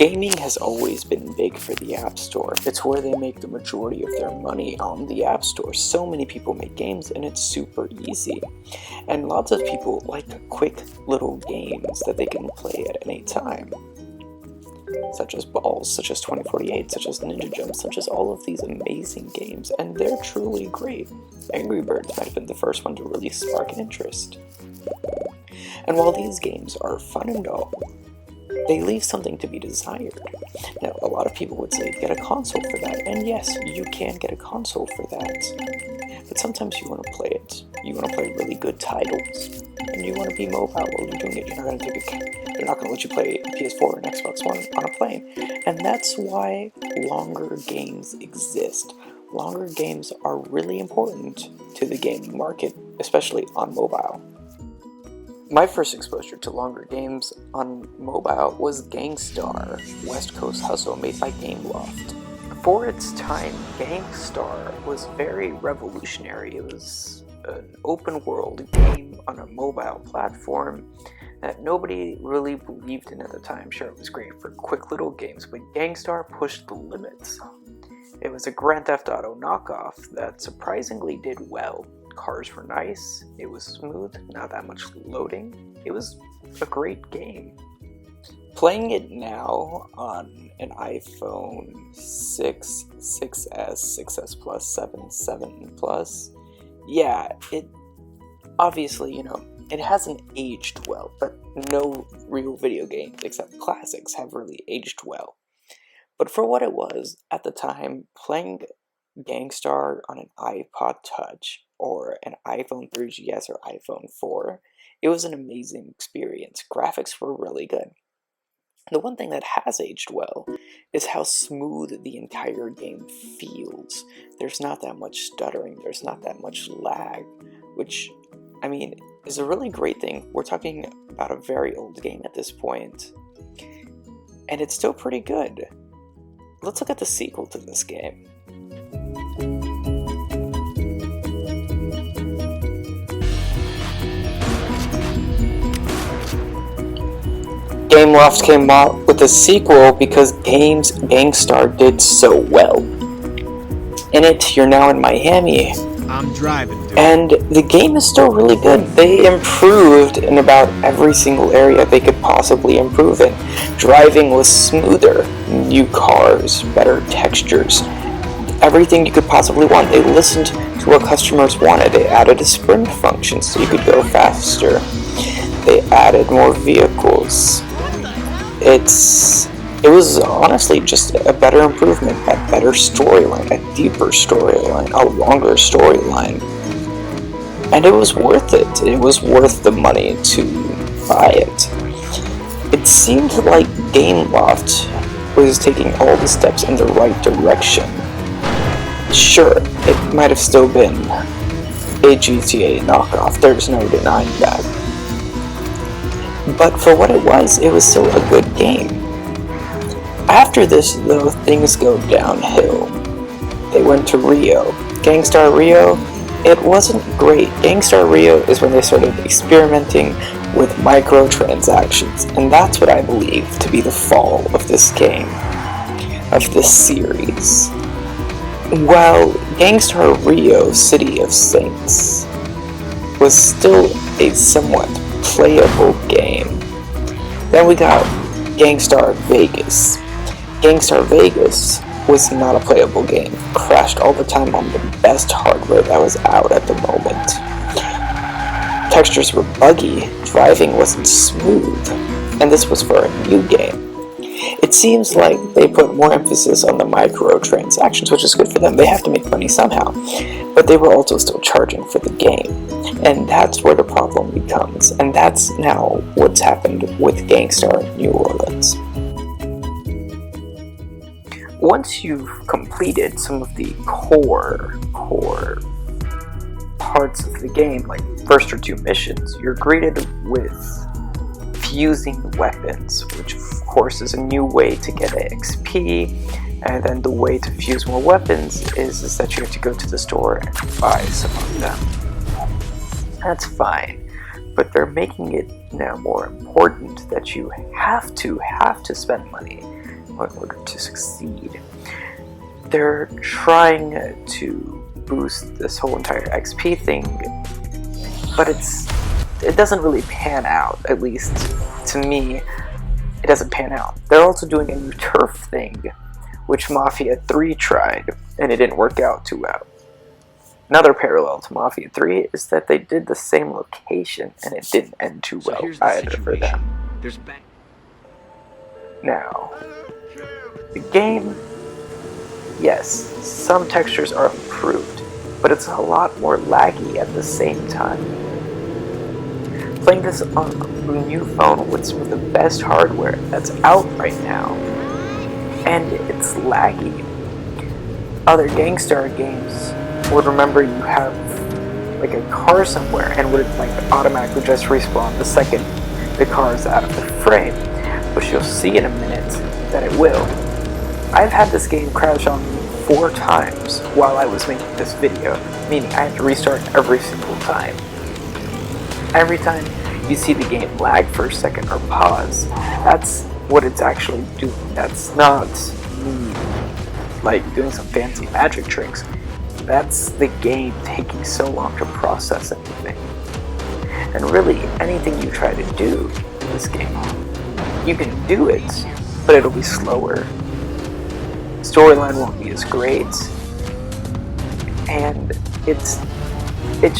Gaming has always been big for the App Store. It's where they make the majority of their money on the App Store. So many people make games and it's super easy. And lots of people like quick little games that they can play at any time. Such as Balls, such as 2048, such as Ninja Jump, such as all of these amazing games, and they're truly great. Angry Birds might have been the first one to really spark an interest. And while these games are fun and all, they leave something to be desired. Now, a lot of people would say get a console for that, and yes, you can get a console for that. But sometimes you want to play it. You want to play really good titles, and you want to be mobile while you're doing it. They're not going to let you play PS4 or an Xbox One on a plane, and that's why longer games exist. Longer games are really important to the gaming market, especially on mobile. My first exposure to longer games on mobile was Gangstar, West Coast Hustle, made by Gameloft. For its time, Gangstar was very revolutionary. It was an open world game on a mobile platform that nobody really believed in at the time. Sure, it was great for quick little games, but Gangstar pushed the limits. It was a Grand Theft Auto knockoff that surprisingly did well. Cars were nice, it was smooth, not that much loading. It was a great game. Playing it now on an iPhone 6, 6S, 6S Plus, 7, 7 Plus, yeah, it obviously, it hasn't aged well, but no real video games except classics have really aged well. But for what it was at the time, playing Gangstar on an iPod Touch or an iPhone 3GS or iPhone 4, it was an amazing experience. Graphics were really good. The one thing that has aged well is how smooth the entire game feels. There's not that much stuttering, there's not that much lag, which, is a really great thing. We're talking about a very old game at this point, and it's still pretty good. Let's look at the sequel to this game. Gameloft came out with a sequel because Gangstar did so well. In it, you're now in Miami. I'm driving, dude. And the game is still really good. They improved in about every single area they could possibly improve in. Driving was smoother, new cars, better textures, everything you could possibly want. They listened to what customers wanted. They added a sprint function so you could go faster. They added more vehicles. It was honestly just a better improvement, a better storyline, a deeper storyline, a longer storyline. And it was worth it. It was worth the money to buy it. It seemed like Gameloft was taking all the steps in the right direction. Sure, it might have still been a GTA knockoff, there's no denying that. But for what it was still a good game. After this, though, things go downhill. They went to Rio. Gangstar Rio, it wasn't great. Gangstar Rio is when they started experimenting with microtransactions, and that's what I believe to be the fall of this game, of this series. While Gangstar Rio City of Saints was still a somewhat playable game, then we got Gangstar Vegas. Gangstar Vegas was not a playable game. Crashed all the time on the best hardware that was out at the moment. Textures were buggy, driving wasn't smooth, and this was for a new game. It seems like they put more emphasis on the microtransactions, which is good for them. They have to make money somehow, but they were also still charging for the game. And that's where the problem becomes, and that's now what's happened with Gangstar New Orleans. Once you've completed some of the core parts of the game, like first or two missions, you're greeted with fusing weapons, which of course is a new way to get XP, and then the way to fuse more weapons is that you have to go to the store and buy some of them. That's fine, but they're making it now more important that you have to spend money in order to succeed. They're trying to boost this whole entire XP thing, but it doesn't really pan out. At least to me, it doesn't pan out. They're also doing a new turf thing, which Mafia 3 tried, and it didn't work out too well. Another parallel to Mafia 3 is that they did the same location, and it didn't end too well either for them. Now, the game, yes, some textures are improved, but it's a lot more laggy at the same time. Playing this on a new phone with some of the best hardware that's out right now, and it's laggy. Other Gangstar games would remember you have like a car somewhere and would like automatically just respawn the second the car is out of the frame, which you'll see in a minute that it will. I've had this game crash on me 4 times while I was making this video, meaning I had to restart every single time. Every time you see the game lag for a second or pause, that's what it's actually doing. That's not me like doing some fancy magic tricks. That's the game taking so long to process anything. And really, anything you try to do in this game, you can do it, but it'll be slower. Storyline won't be as great, and it's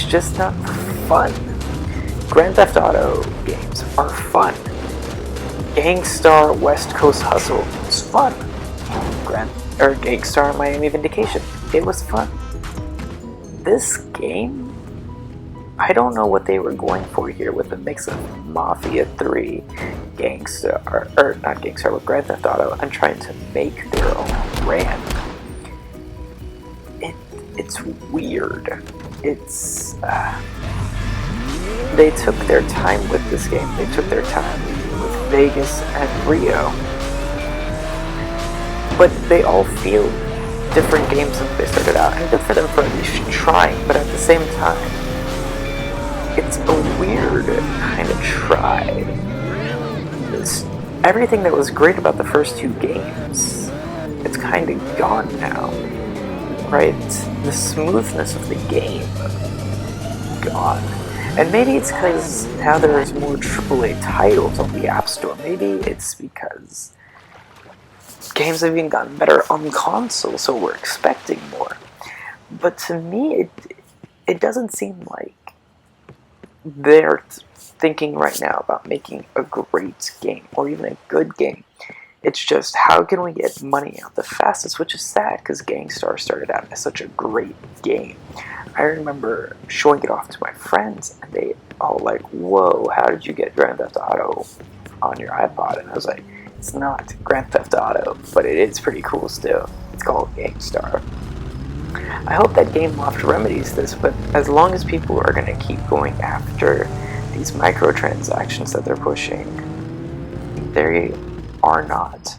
just not fun. Grand Theft Auto games are fun. Gangstar West Coast Hustle was fun. Gangstar Miami Vindication, it was fun. This game, I don't know what they were going for here with a mix of Mafia 3, Gangstar, or not Gangstar, but Grand Theft Auto, and trying to make their own brand. It's weird. It's, they took their time with this game. They took their time with Vegas and Rio. But they all feel different games since they started out, and good for them for at least trying, but at the same time, it's a weird kind of try. Everything that was great about the first 2 games, it's kind of gone now, right? The smoothness of the game, gone. And maybe it's because now there's more AAA titles on the App Store. Maybe it's because games have even gotten better on console, so we're expecting more. But to me, it doesn't seem like they're thinking right now about making a great game, or even a good game. It's just, how can we get money out the fastest, which is sad, because Gangstar started out as such a great game. I remember showing it off to my friends, and they all like, whoa, how did you get Grand Theft Auto on your iPod? And I was like, it's not Grand Theft Auto, but it is pretty cool still. It's called Gangstar. I hope that Game Loft remedies this, but as long as people are going to keep going after these microtransactions that they're pushing, they are not.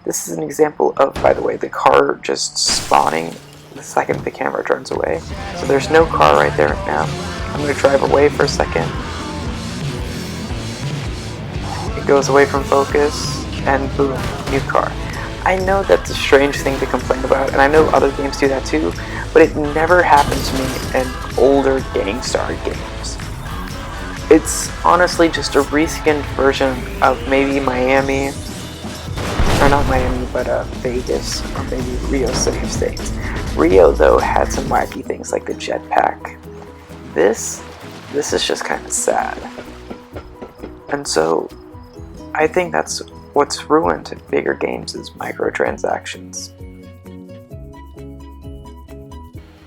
This is an example of, by the way, the car just spawning the second the camera turns away. So there's no car right there now. I'm going to drive away for a second. It goes away from focus. And boom, new car. I know that's a strange thing to complain about, and I know other games do that too, but it never happened to me in older Gangstar games. It's honestly just a reskinned version of maybe Miami, or not Miami, but Vegas, or maybe Rio save states. Rio, though, had some wacky things like the jetpack. This is just kind of sad. And so, I think that's what's ruined bigger games is microtransactions.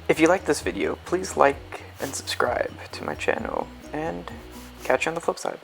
If you like this video, please like and subscribe to my channel, and catch you on the flip side.